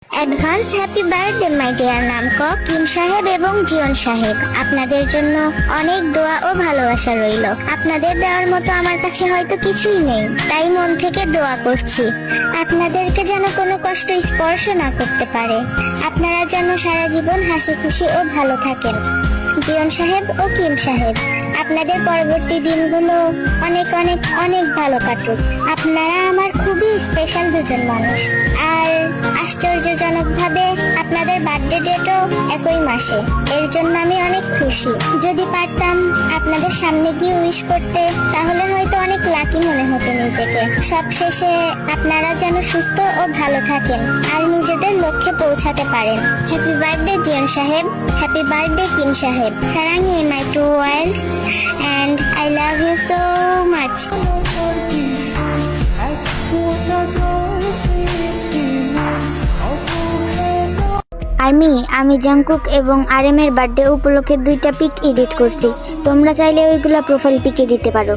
Advance happy birthday my dear নামকক, Kim সাহেব এবং জিয়ন সাহেব। আপনাদের জন্য অনেক দোয়া ও ভালোবাসা রইল। আপনাদের দেওয়ার মতো আমার কাছে হয়তো কিছুই নেই, তাই মন থেকে দোয়া করছি আপনাদেরকে যেন কোনো কষ্ট স্পর্শ না করতে পারে। আপনারা যেন সারা জীবন হাসি খুশি ও ভালো থাকেন। জিয়ন সাহেব ও কিম সাহেব, আপনাদের পরবর্তী দিনগুলো অনেক অনেক অনেক ভালো কাটুক। আপনারা আমার খুবই স্পেশাল দুজন মানুষ। আর আশ্চর্যজনকভাবে আপনাদের বার্থডে ডেটও একই মাসে, এর জন্য আমি অনেক খুশি। যদি পারতাম আপনাদের সামনে গিয়ে উইশ করতে, তাহলে হয়তো অনেক লাকি মনে হতো নিজেকে। সবশেষে আপনারা যেন সুস্থ ও ভালো থাকেন আর নিজেদের লক্ষ্যে পৌঁছাতে পারেন। হ্যাপি বার্থডে জিয়ন সাহেব, হ্যাপি বার্থডে কিম সাহেব। সারাঙ্গি my to world, and I love you so much. আমি জাংকুক এবং আরএম এর বার্থডে উপলক্ষে 2টা পিক এডিট করছি। তোমরা চাইলে ওইগুলা প্রোফাইল পিকে দিতে পারো।